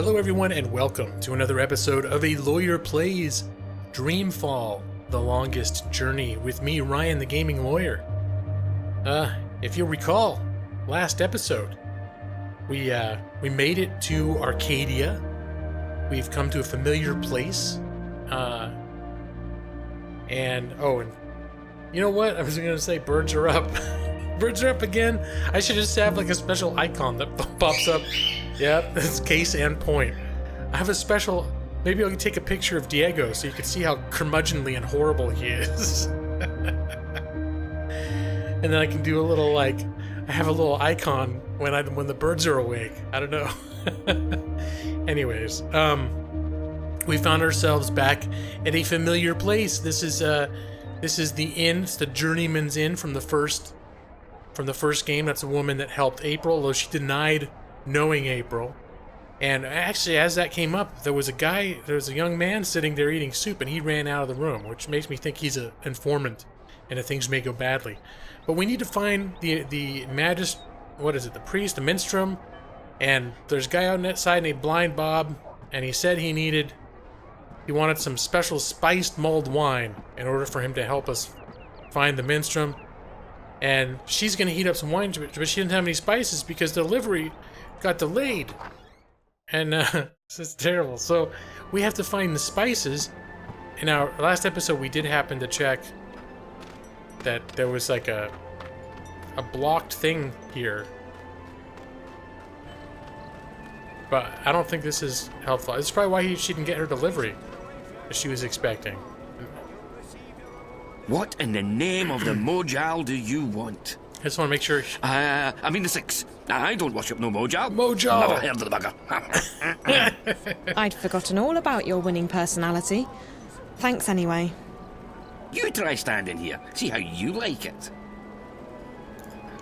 Hello everyone and welcome to another episode of A Lawyer Plays Dreamfall, The Longest Journey with me, Ryan the Gaming Lawyer. If you'll recall, last episode, we made it to Arcadia. We've come to a familiar place. And you know what? I was going to say birds are up. Birds are up again. I should just have like a special icon that pops up. Yep, it's case and point. I have a special, maybe I'll take a picture of Diego so you can see how curmudgeonly and horrible he is. And then I can do a little I have a little icon when the birds are awake. I don't know. Anyways, we found ourselves back at a familiar place. This is the inn. It's the Journeyman's Inn from the first game. That's a woman that helped April, though she denied knowing April. And actually, as that came up, there was a young man sitting there eating soup, and he ran out of the room, which makes me think he's an informant, and that things may go badly. But we need to find the priest, the minstrel, and there's a guy out outside named Blind Bob, and he said he wanted some special spiced mulled wine in order for him to help us find the minstrel. And she's going to heat up some wine, but she didn't have any spices because the delivery got delayed. And this is terrible. So we have to find the spices. In our last episode, we did happen to check that there was like a blocked thing here. But I don't think this is helpful. This is probably why she didn't get her delivery that she was expecting. What in the name of the Mojal do you want? I just want to make sure. I mean the six. I don't worship no Mojal. Mojal! Never heard of the bugger. I'd forgotten all about your winning personality. Thanks anyway. You try standing here. See how you like it.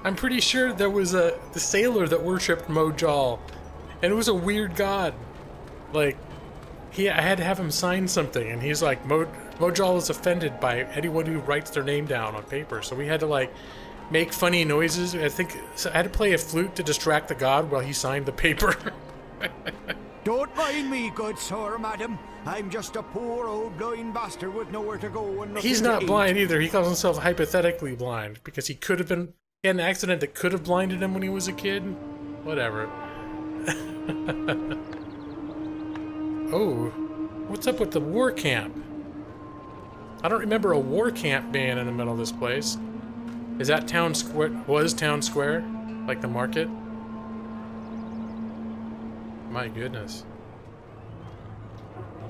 I'm pretty sure there was the sailor that worshipped Mojal. And it was a weird god. I had to have him sign something, and he's like, Mojal is offended by anyone who writes their name down on paper. So we had to make funny noises. I had to play a flute to distract the god while he signed the paper. Don't mind me, good sir, madam. I'm just a poor old blind bastard with nowhere to go and nothing He's to not eat. blind either. He calls himself hypothetically blind because he had an accident that could have blinded him when he was a kid. Whatever. Oh, what's up with the war camp? I don't remember a war camp being in the middle of this place. Is that town square? Was town square? Like the market? My goodness.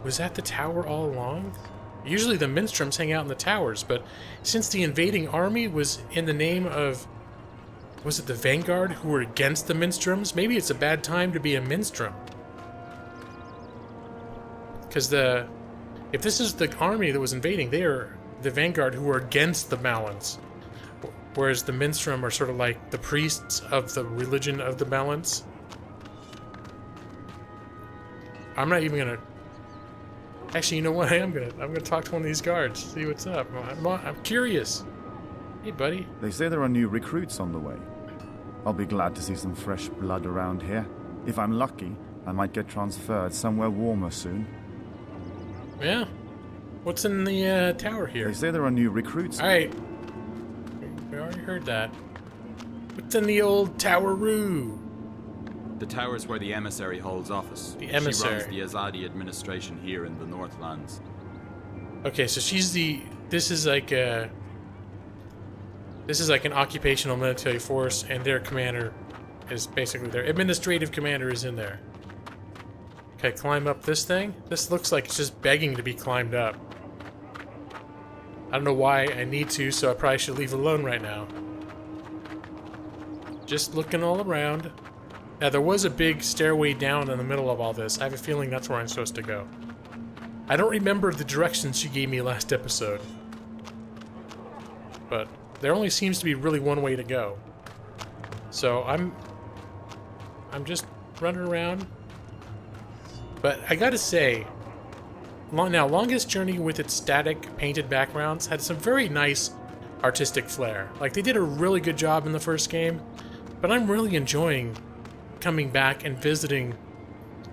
Was that the tower all along? Usually the minstrels hang out in the towers, but since the invading army was in the name of... Was it the Vanguard who were against the minstrels? Maybe it's a bad time to be a minstrel. Because if this is the army that was invading, they are the Vanguard who were against the Balance. Whereas the minstrels are sort of like the priests of the religion of the Balance. I'm not even gonna... Actually, you know what? I'm gonna talk to one of these guards, see what's up. I'm curious. Hey, buddy. They say there are new recruits on the way. I'll be glad to see some fresh blood around here. If I'm lucky, I might get transferred somewhere warmer soon. Yeah. What's in the tower here? They say there are new recruits. Alright. We already heard that. What's in the old tower-roo? The tower's where the emissary holds office. The emissary. She runs the Azadi administration here in the Northlands. Okay, so this is like an occupational military force, and their commander is basically their administrative commander is in there. Okay, climb up this thing. This looks like it's just begging to be climbed up. I don't know why I need to, so I probably should leave it alone right now. Just looking all around. Now, there was a big stairway down in the middle of all this. I have a feeling that's where I'm supposed to go. I don't remember the directions she gave me last episode. But there only seems to be really one way to go. So I'm just running around. But I gotta say, Longest Journey with its static painted backgrounds had some very nice artistic flair. Like, they did a really good job in the first game, but I'm really enjoying coming back and visiting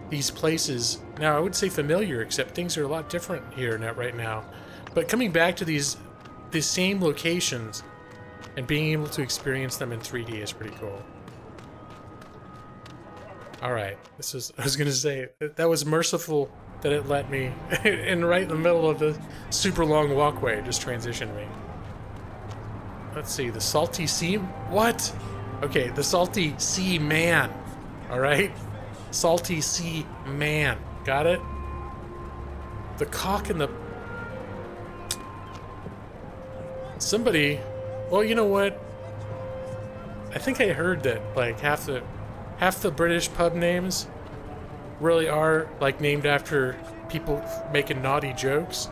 these places. Now, I would say familiar, except things are a lot different here right now. But coming back to these same locations and being able to experience them in 3D is pretty cool. Alright, I was gonna say, that was merciful that it let me right in the middle of the super long walkway, just transitioned me. Let's see, the Salty Sea... What? Okay, the Salty Sea Man. Alright? Salty Sea Man. Got it? The cock and the... Somebody... Well, you know what? I think I heard that, like, half the British pub names really are, like, named after people making naughty jokes.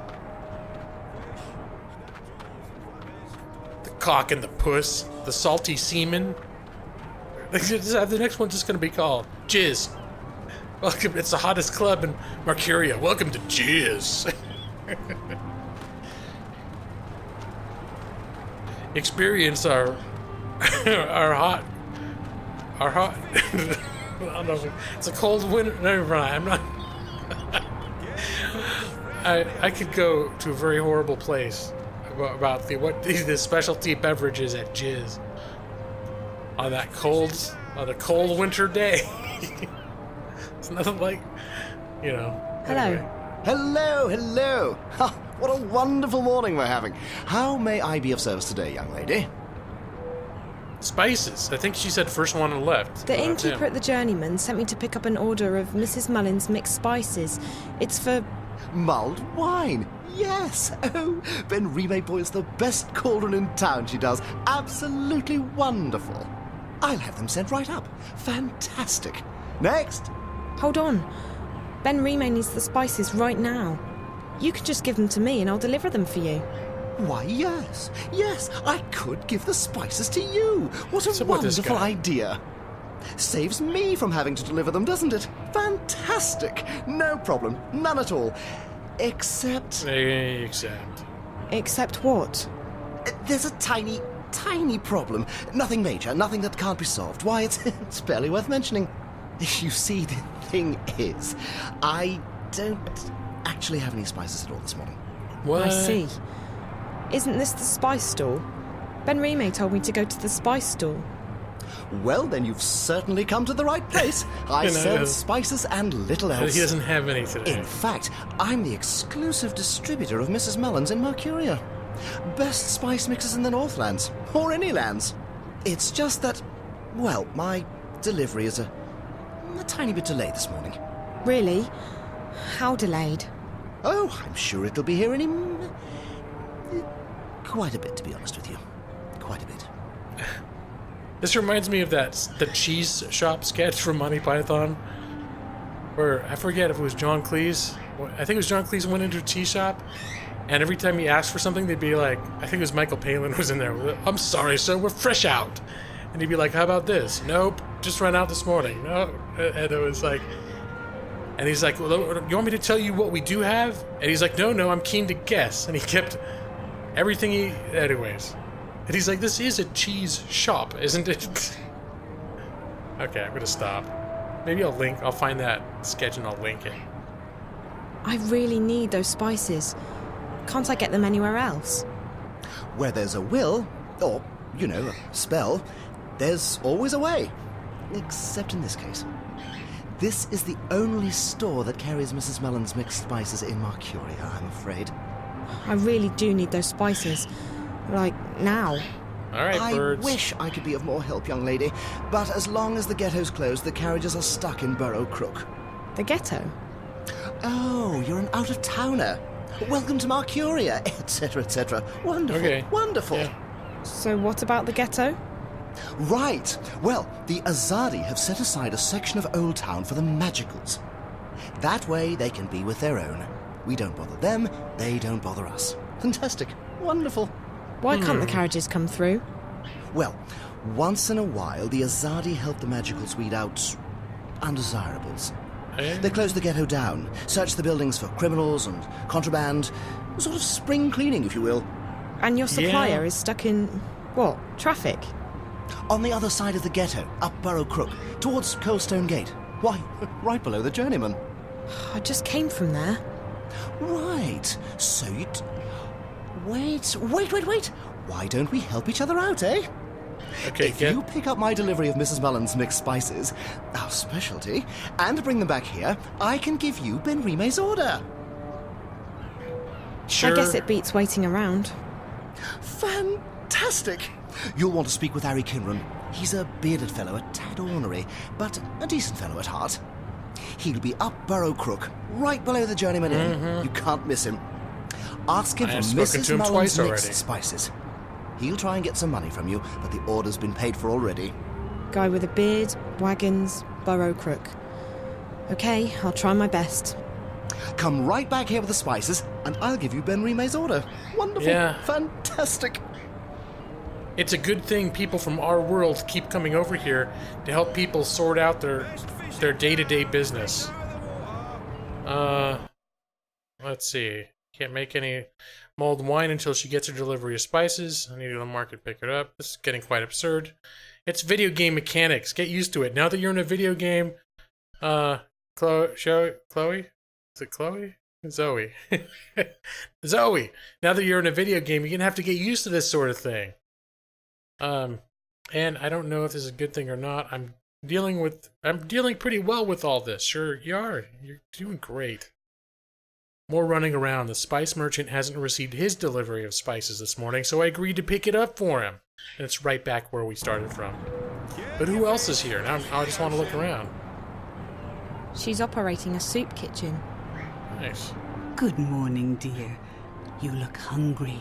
The cock and the puss. The Salty Seaman. The next one's just gonna be called Jizz. Welcome, it's the hottest club in Mercuria. Welcome to Jizz. Experience our hot. I don't know. It's a cold winter. Never mind. I'm not. I could go to a very horrible place about the specialty beverages at Jizz on that cold winter day. It's nothing like, you know. Hello. Anyway. Hello. What a wonderful morning we're having. How may I be of service today, young lady? Spices. I think she said first one on the left. The Oh, that's him. innkeeper at the Journeyman sent me to pick up an order of Mrs. Mullen's mixed spices. It's for... Mulled wine. Yes. Oh, Ben Remake boils the best cauldron in town, she does. Absolutely wonderful. I'll have them sent right up. Fantastic. Next. Hold on. Ben Remay needs the spices right now. You can just give them to me and I'll deliver them for you. Why, yes. Yes, I could give the spices to you. What What's a up with this wonderful guy? idea. Saves me from having to deliver them, doesn't it? Fantastic. No problem. None at all. Except... Except what? There's a tiny problem. Nothing major, nothing that can't be solved. Why, it's barely worth mentioning. You see, the thing is, I don't actually have any spices at all this morning. What? I see. Isn't this the spice store? Ben Remay told me to go to the spice store. Well, then you've certainly come to the right place. I You know, sell spices and little else. He doesn't have any today. In fact, I'm the exclusive distributor of Mrs. Mullen's in Mercuria. Best spice mixers in the Northlands, or any lands. It's just that, well, my delivery is a tiny bit delayed this morning. Really? How delayed? Oh, I'm sure it'll be here any... quite a bit, to be honest with you. Quite a bit. This reminds me of the cheese shop sketch from Monty Python, where I forget if it was John Cleese. I think it was John Cleese went into a cheese shop, and every time he asked for something, they'd be like, I think it was Michael Palin was in there. I'm sorry, sir, we're fresh out. And he'd be like, how about this? Nope, just ran out this morning. No, and it was like, and he's like, well, you want me to tell you what we do have? And he's like, no, I'm keen to guess. And he kept everything anyways. And he's like, this is a cheese shop, isn't it? Okay, I'm gonna stop. Maybe I'll find that sketch and I'll link it. I really need those spices. Can't I get them anywhere else? Where there's a will, or, you know, a spell, there's always a way. Except in this case. This is the only store that carries Mrs. Mullen's mixed spices in Mercuria, I'm afraid. I really do need those spices. Like, now. Alright, birds. I wish I could be of more help, young lady, but as long as the ghetto's closed, the carriages are stuck in Burrow Crook. The ghetto? Oh, you're an out-of-towner. Welcome to Mercuria, etc., etc. Wonderful, Okay. wonderful. Yeah. So what about the ghetto? Right. Well, the Azadi have set aside a section of Old Town for the Magicals. That way they can be with their own. We don't bother them, they don't bother us. Fantastic. Wonderful. Why can't the carriages come through? Well, once in a while, the Azadi help the Magicals weed out undesirables. They close the ghetto down, search the buildings for criminals and contraband, sort of spring cleaning, if you will. And your supplier Yeah. is stuck in... what? Traffic? On the other side of the ghetto, up Burrow Crook, towards Coldstone Gate. Why, right below the journeyman. I just came from there. Right. So you... Wait. Why don't we help each other out, eh? Okay, If you pick up my delivery of Mrs. Mullen's mixed spices, our specialty, and bring them back here, I can give you Ben Rime's order. sure. I guess it beats waiting around. Fantastic! You'll want to speak with Harry Kinran. He's a bearded fellow, a tad ornery, but a decent fellow at heart. He'll be up Burrow Crook, right below the Journeyman Inn. You can't miss him. Ask him I for have spoken Mrs. to him Mullen's twice mixed already. spices. He'll try and get some money from you, but the order's been paid for already. Guy with a beard, wagons, burrow crook. Okay, I'll try my best. Come right back here with the spices, and I'll give you Ben Rime's order. Wonderful. Yeah. Fantastic. It's a good thing people from our world keep coming over here to help people sort out their day-to-day business. Let's see. Can't make any mulled wine until she gets her delivery of spices. I need to go to the market, pick it up. This is getting quite absurd. It's video game mechanics. Get used to it. Now that you're in a video game, Chloe? Is it Chloe? Zoe. Zoe. Now that you're in a video game, you're gonna have to get used to this sort of thing. And I don't know if this is a good thing or not. I'm dealing pretty well with all this. Sure, you are. You're doing great. More running around. The spice merchant hasn't received his delivery of spices this morning, so I agreed to pick it up for him. And it's right back where we started from. But who else is here? Now I just want to look around. She's operating a soup kitchen. Nice. Good morning, dear. You look hungry.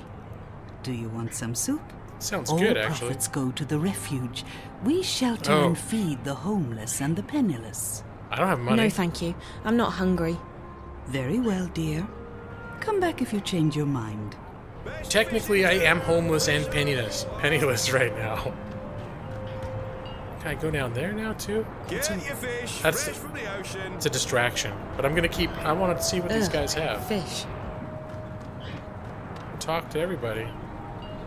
Do you want some soup? Sounds All good, actually. profits go to the refuge. We shelter Oh. and feed the homeless and the penniless. I don't have money. No, thank you. I'm not hungry. Very well, dear. Come back if you change your mind. Technically, I am homeless and penniless right now. Can I go down there now, too? Get your fish That's fresh from the ocean. It's a distraction. But I'm gonna keep... I want to see what these Ugh, guys have. Fish. Talk to everybody.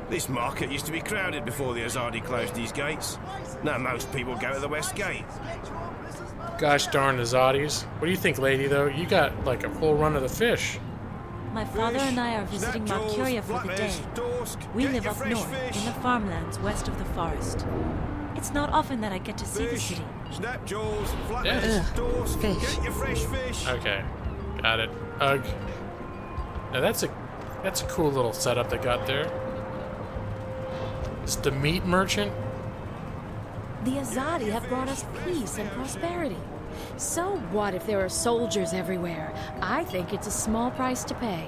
This market used to be crowded before the Azadi closed these gates. Now most people go to the West Gate. Gosh darn the Zoddies. What do you think, lady, though? You got, like, a full run of the fish. My father and I are visiting Malcuria for the day. We live up north, in the farmlands west of the forest. It's not often that I get to see the city. Snap jaws, Yes. flatheads, dorsk, Fish. get your fresh fish. Okay. Got it. Ugh. Now that's a cool little setup they got there. It's the meat merchant. The Azadi have brought us peace and prosperity. So what if there are soldiers everywhere? I think it's a small price to pay.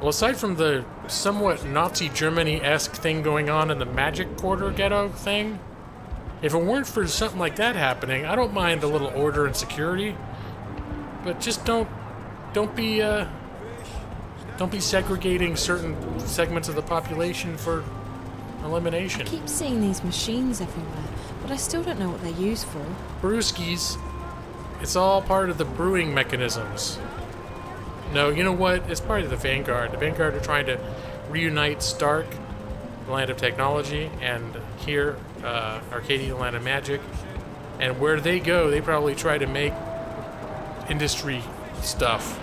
Well, aside from the somewhat Nazi Germany-esque thing going on in the Magic Quarter ghetto thing, if it weren't for something like that happening, I don't mind a little order and security. But just don't be segregating certain segments of the population for elimination. I keep seeing these machines everywhere, but I still don't know what they're used for. Brewskis. It's all part of the brewing mechanisms. No, you know what? It's part of the Vanguard. The Vanguard are trying to reunite Stark, the land of technology, and here, Arcadia, the land of magic. And where they go, they probably try to make industry stuff.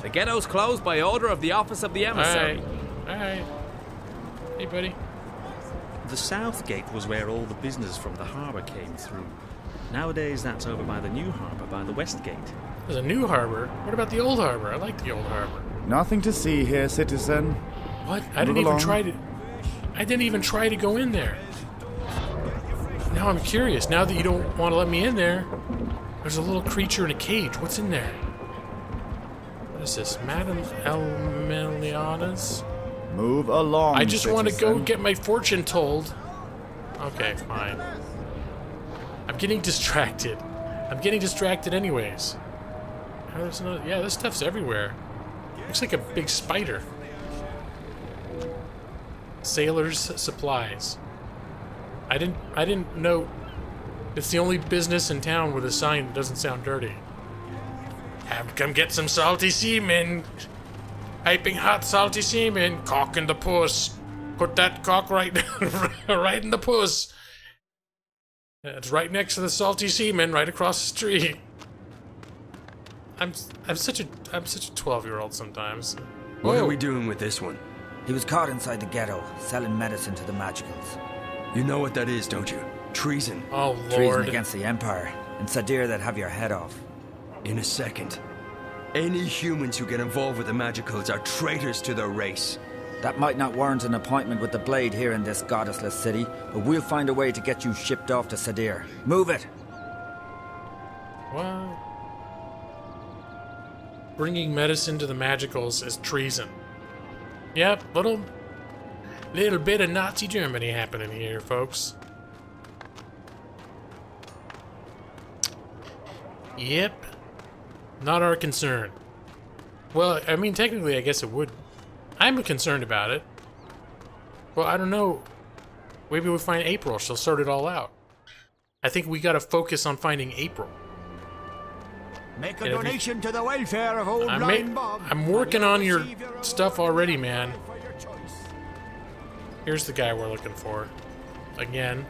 The ghetto's closed by order of the Office of the Emissary. Alright. Hey, buddy. The south gate was where all the business from the harbour came through. Nowadays, that's over by the new harbour, by the west gate. There's a new harbor. What about the old harbor? I like the old harbor. Nothing to see here, citizen. What? I didn't even try to go in there. Now I'm curious. Now that you don't want to let me in there, there's a little creature in a cage. What's in there? What is this? Madame Elmeliana's? Move along, I just want to go citizen. get my fortune told. Okay, fine. I'm getting distracted. I'm getting distracted anyways. Oh, there's another, yeah, this stuff's everywhere. Looks like a big spider. Sailor's supplies. I didn't know. It's the only business in town with a sign that doesn't sound dirty. Come get some salty seamen. Piping hot salty seamen. Cock in the puss. Put that cock right in the puss. It's right next to the Salty Seaman, right across the street. I'm such a 12-year-old sometimes. What are we doing with this one? He was caught inside the ghetto, selling medicine to the magicals. You know what that is, don't you? Treason. Oh, Lord. Treason against the Empire. And Sadir that'd have your head off. In a second. Any humans who get involved with the magicals are traitors to their race. That might not warrant an appointment with the Blade here in this goddessless city, but we'll find a way to get you shipped off to Sadir. Move it! What? Bringing medicine to the magicals is treason. Yep, little bit of Nazi Germany happening here, folks. Yep. Not our concern. Well, I mean, technically, I guess it would. I'm concerned about it. Well, I don't know. Maybe we'll find April. She'll sort it all out. I think we gotta focus on finding April. Make a donation to the welfare of old Blind Bob. I'm working on your stuff already, man. Here's the guy we're looking for. Again.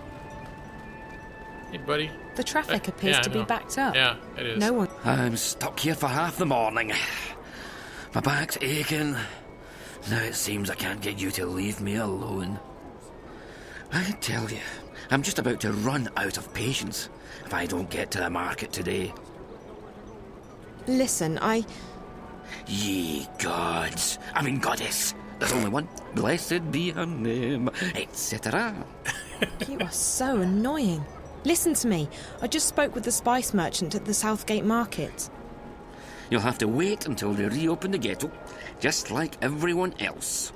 Hey, buddy. The traffic appears to be backed up. Yeah, it is. No one. I'm stuck here for half the morning. My back's aching. Now it seems I can't get you to leave me alone. I tell you, I'm just about to run out of patience if I don't get to the market today. Listen, Ye gods. I mean goddess. There's only one. Blessed be her name, etc. You are so annoying. Listen to me. I just spoke with the spice merchant at the Southgate Market. You'll have to wait until they reopen the ghetto, just like everyone else.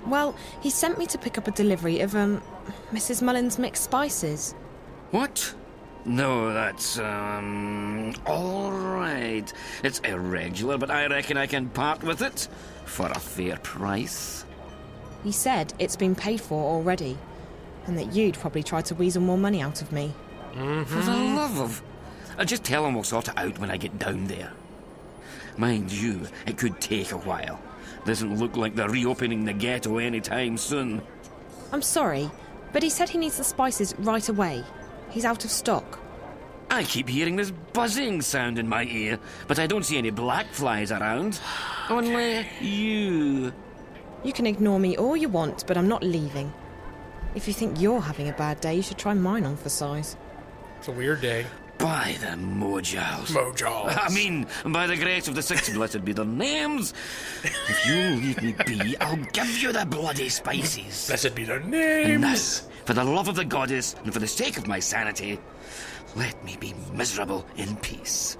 Well, he sent me to pick up a delivery of, Mrs. Mullen's mixed spices. What? No, that's, all right. It's irregular, but I reckon I can part with it for a fair price. He said it's been paid for already, and that you'd probably try to weasel more money out of me. For the love of... I'll just tell him we'll sort it out when I get down there. Mind you, it could take a while. Doesn't look like they're reopening the ghetto anytime soon. I'm sorry, but he said he needs the spices right away. He's out of stock. I keep hearing this buzzing sound in my ear, but I don't see any black flies around. Only you. You can ignore me all you want, but I'm not leaving. If you think you're having a bad day, you should try mine on for size. It's a weird day. By the Mojals. I mean, by the grace of the six blessed be their names. If you leave me be, I'll give you the bloody spices. Blessed be their names. And thus, for the love of the goddess and for the sake of my sanity, let me be miserable in peace.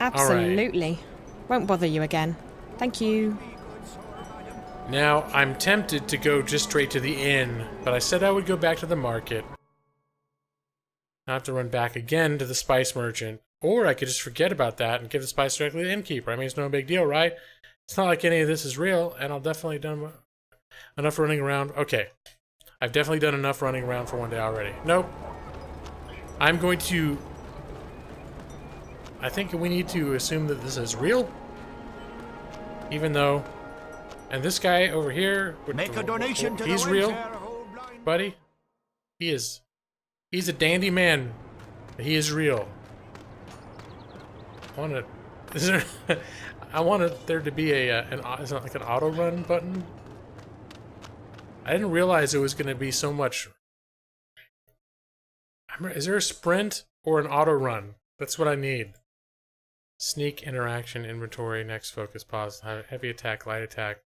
Absolutely. Right. Won't bother you again. Thank you. Now, I'm tempted to go just straight to the inn, but I said I would go back to the market. I have to run back again to the spice merchant. Or I could just forget about that and give the spice directly to the innkeeper. I mean, it's no big deal, right? It's not like any of this is real, and I'll definitely done enough running around. Okay. I've definitely done enough running around for one day already. Nope. I'm going to... I think we need to assume that this is real. Even though... And this guy over here... Make a donation to he's the real, buddy. He is... He's a dandy man. He is real. I wanted there to be is it like an auto run button? I didn't realize it was going to be so much. Is there a sprint or an auto run? That's what I need. Sneak, interaction, inventory, next focus, pause, heavy attack, light attack.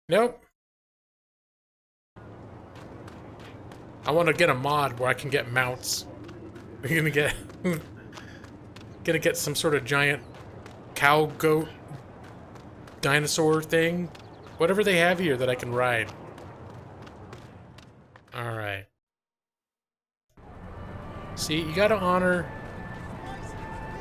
Nope. I want to get a mod where I can get mounts. We're gonna get some sort of giant cow, goat, dinosaur thing. Whatever they have here that I can ride. Alright. See, you gotta honor...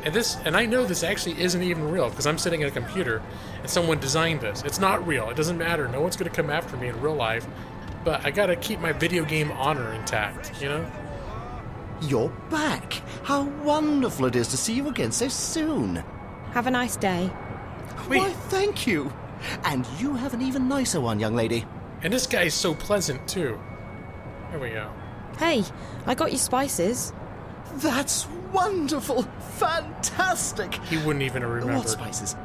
And I know this actually isn't even real, because I'm sitting at a computer, and someone designed this. It's not real. It doesn't matter. No one's gonna come after me in real life. But I gotta keep my video game honor intact, you know? You're back! How wonderful it is to see you again so soon! Have a nice day. Why, thank you! And you have an even nicer one, young lady. And this guy's so pleasant, too. There we go. Hey, I got you spices. That's wonderful! Fantastic! He wouldn't even have remembered. What spices?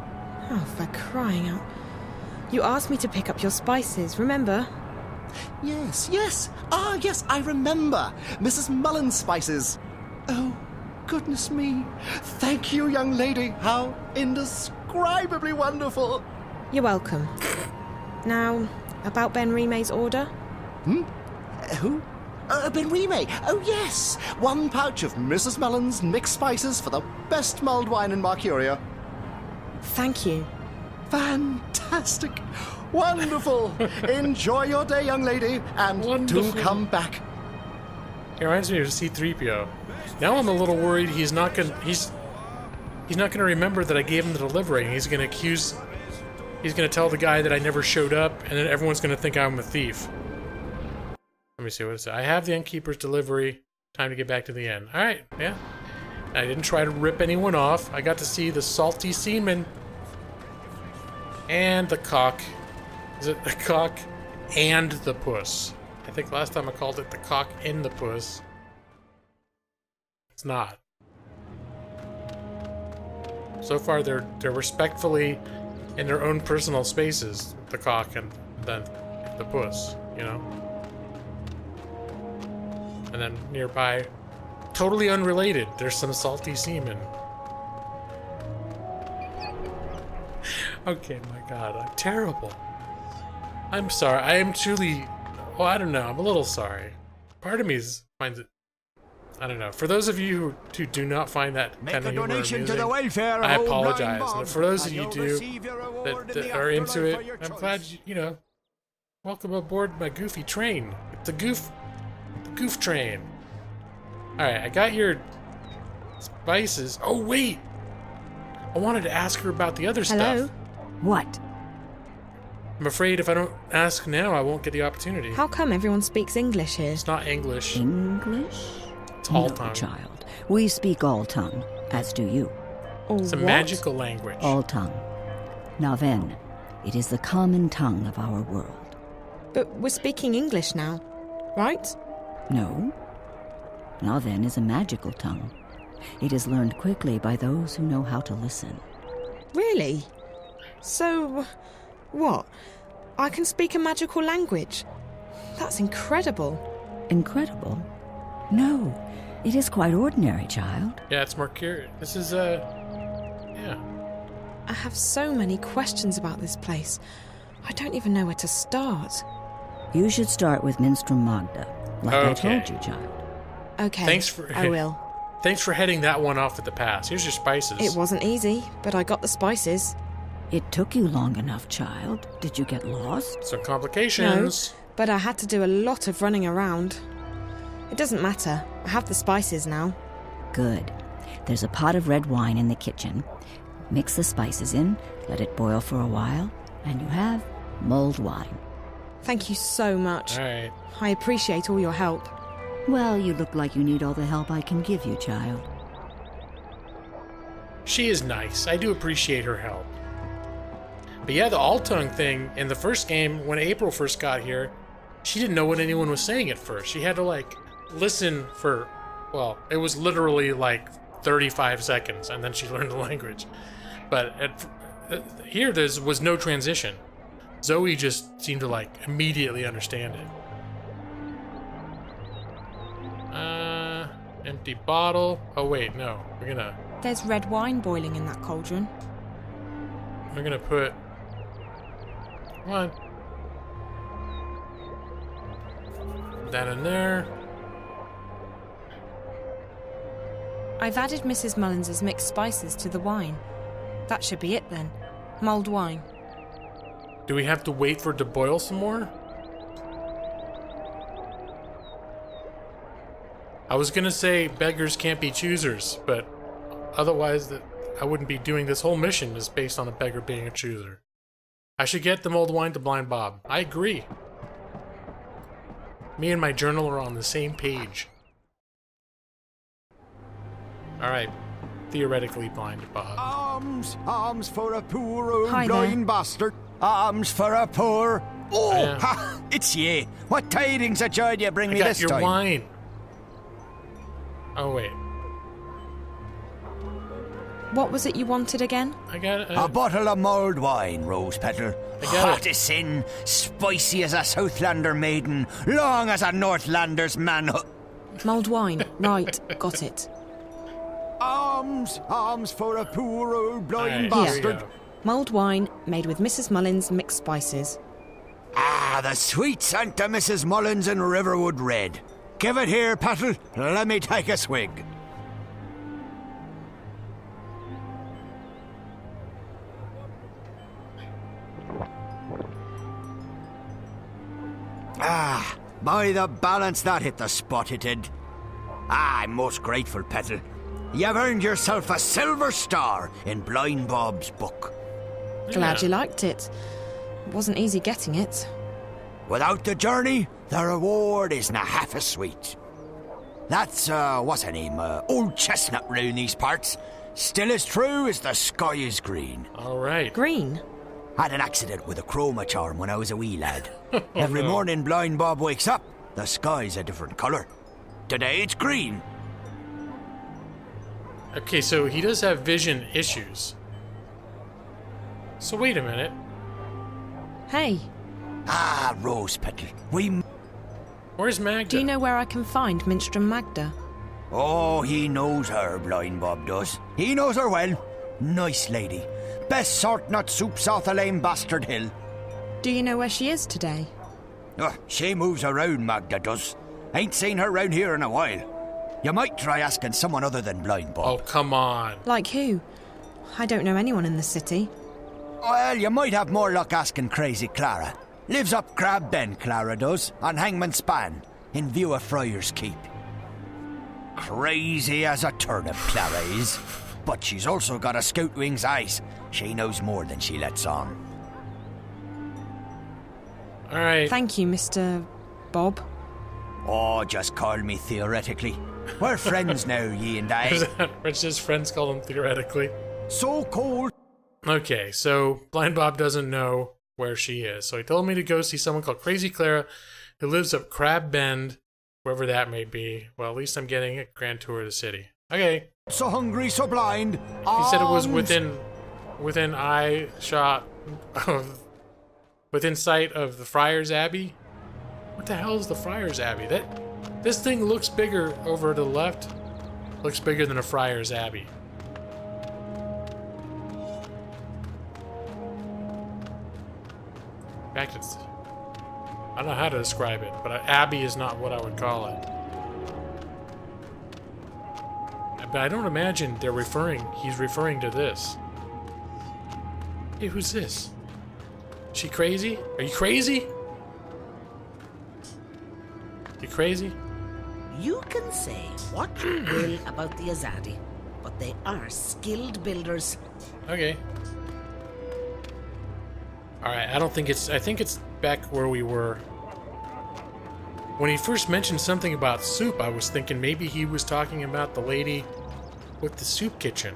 Oh, for crying out. You asked me to pick up your spices, remember? Yes, yes. Ah, yes, I remember. Mrs. Mullen's spices. Oh, goodness me. Thank you, young lady. How indescribably wonderful. You're welcome. Now, about Ben Rimay's order? Who? Ben Remay. Oh, yes. 1 pouch of Mrs. Mullen's mixed spices for the best mulled wine in Mercuria. Thank you. Fantastic. Wonderful. Enjoy your day, young lady, and do come back. It reminds me of C-3PO. Now I'm a little worried he's not gonna remember that I gave him the delivery, and he's gonna tell the guy that I never showed up, and then everyone's gonna think I'm a thief. Let me see what it says. I have the innkeeper's delivery. Time to get back to the inn. Alright, yeah. I didn't try to rip anyone off. I got to see the salty seaman. And the cock. Is it the cock and the puss? I think last time I called it the cock in the puss. It's not. So far, they're respectfully in their own personal spaces, the cock and the puss, you know? And then nearby, totally unrelated, there's some salty semen. Okay, my god, I'm terrible. I'm sorry, I am truly... Well, I don't know, I'm a little sorry. Part of me finds it... I don't know. For those of you who do not find that kind of humor amusing, to the welfare I of old apologize. Blind And for those of Bob, you and do you'll receive your reward in that the are into afterlife for it, your I'm choice. glad you know. Welcome aboard my goofy train. The goof train. Alright, I got your spices. Oh, wait! I wanted to ask her about the other stuff. What? I'm afraid if I don't ask now, I won't get the opportunity. How come everyone speaks English here? It's not English. English? It's all No, tongue. child. We speak all tongue, as do you. It's a magical language. All tongue. Naven. It is the common tongue of our world. But we're speaking English now, right? No. Naven is a magical tongue. It is learned quickly by those who know how to listen. Really? So, what? I can speak a magical language? That's incredible. Incredible? No. It is quite ordinary, child. Yeah, it's Mercury. This is, yeah. I have so many questions about this place. I don't even know where to start. You should start with Minstrom Magda, like I Okay. told you, child. Okay, I will. Thanks for heading that one off at the pass. Here's your spices. It wasn't easy, but I got the spices. It took you long enough, child. Did you get lost? Some complications. No, but I had to do a lot of running around. It doesn't matter. I have the spices now. Good. There's a pot of red wine in the kitchen. Mix the spices in, let it boil for a while, and you have mulled wine. Thank you so much. All right. I appreciate all your help. Well, you look like you need all the help I can give you, child. She is nice. I do appreciate her help. But yeah, the all-tongue thing, in the first game, when April first got here, she didn't know what anyone was saying at first. She had to, like, listen for, well, it was literally, like, 35 seconds, and then she learned the language. But here, there was no transition. Zoe just seemed to, like, immediately understand it. Empty bottle. Oh, wait, no. There's red wine boiling in that cauldron. We're gonna put... Come on. That in there. I've added Mrs. Mullins's mixed spices to the wine. That should be it then. Mulled wine. Do we have to wait for it to boil some more? I was gonna say beggars can't be choosers, but otherwise I wouldn't be doing this whole mission is based on a beggar being a chooser. I should get the mulled wine to Blind Bob. I agree. Me and my journal are on the same page. Alright, theoretically Blind Bob. Alms for a poor old Hi blind there. bastard. Alms for a poor... Oh, Yeah. ha, it's ye. What tidings of joy do you bring I me got this your time? wine. Oh wait, What was it you wanted again? I got a bottle of mulled wine, Rose Petal. Hot it. as sin, spicy as a Southlander maiden, long as a Northlander's manhood. Mulled wine. Right, got it. Alms for a poor old blind Here. bastard. Mulled wine made with Mrs. Mullins' mixed spices. Ah, the sweet scent of Mrs. Mullins and Riverwood Red. Give it here, Petal. Let me take a swig. Ah, by the balance, that hit the spot, it did. Ah, I'm most grateful, Petal. You've earned yourself a silver star in Blind Bob's book. Glad you liked it. It wasn't easy getting it. Without the journey, the reward isn't half as sweet. That's, what's her name? Old Chestnut round these parts. Still as true as the sky is green. All right. Green? Had an accident with a chroma charm when I was a wee lad. Every morning Blind Bob wakes up, the sky's a different colour. Today it's green. Okay, so he does have vision issues. So wait a minute. Hey. Ah, Rose Petal. Where's Magda? Do you know where I can find Minstrom Magda? Oh, he knows her, Blind Bob does. He knows her well. Nice lady. Best sort nut soup south of Lame Bastard Hill. Do you know where she is today? Oh, she moves around, Magda does. Ain't seen her round here in a while. You might try asking someone other than Blind Bob. Oh, come on. Like who? I don't know anyone in the city. Well, you might have more luck asking Crazy Clara. Lives up Crab Bend, Clara does, on Hangman Span, in view of Friar's Keep. Crazy as a turnip, Clara is. But she's also got a scout wing's eyes. She knows more than she lets on. All right. Thank you, Mr. Bob. Oh, just call me theoretically. We're friends now, ye and I. It's just friends call him theoretically. So cold. Okay, so Blind Bob doesn't know where she is. So he told me to go see someone called Crazy Clara who lives up Crab Bend, wherever that may be. Well, at least I'm getting a grand tour of the city. Okay. So hungry, so blind. He said it was within eye shot of, within sight of the Friar's Abbey. What the hell is the Friar's Abbey? This thing looks bigger over to the left. Looks bigger than a Friar's Abbey. In fact, I don't know how to describe it, but an abbey is not what I would call it. But I don't imagine he's referring to this. Hey, who's this? Is she crazy? Are you crazy? You crazy? You can say what you will about the Azadi, but they are skilled builders. Okay. Alright, I think it's back where we were. When he first mentioned something about soup, I was thinking maybe he was talking about the lady with the soup kitchen.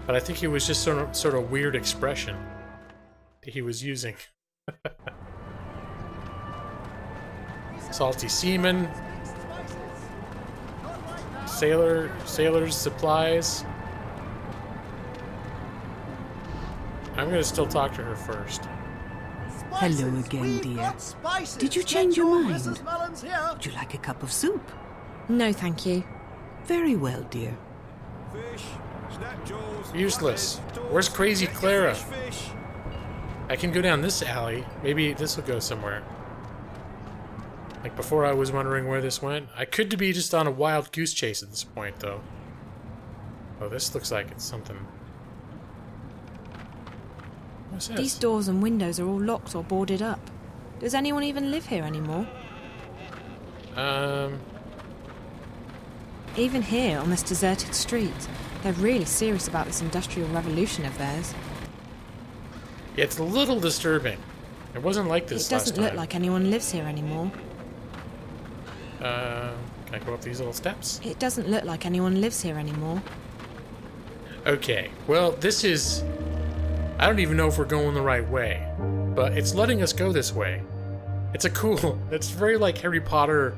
But I think it was just sort of weird expression that he was using. Salty seaman. Sailor's supplies. I'm gonna still talk to her first. Hello again, dear. Did you change your mind? Would you like a cup of soup? No, thank you. Very well, dear. Useless. Where's Crazy Clara? I can go down this alley. Maybe this will go somewhere. Like before I was wondering where this went. I could be just on a wild goose chase at this point, though. Oh, this looks like it's something. What's this? These doors and windows are all locked or boarded up. Does anyone even live here anymore? Even here, on this deserted street, they're really serious about this industrial revolution of theirs. Yeah, it's a little disturbing. It wasn't like this last time. It doesn't look like anyone lives here anymore. Can I go up these little steps? It doesn't look like anyone lives here anymore. Okay, well, this is... I don't even know if we're going the right way, but it's letting us go this way. It's a cool... It's very like Harry Potter,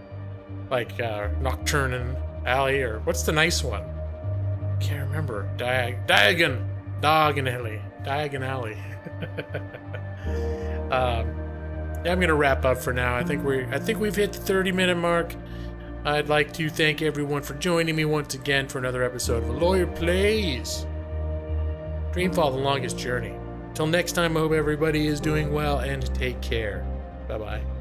like Nocturne Alley, or what's the nice one? Can't remember. Diagonally. Yeah, I'm gonna wrap up for now. I think we've hit the 30-minute mark. I'd like to thank everyone for joining me once again for another episode of A Lawyer Plays Dreamfall: The Longest Journey. Till next time, I hope everybody is doing well and take care. Bye-bye.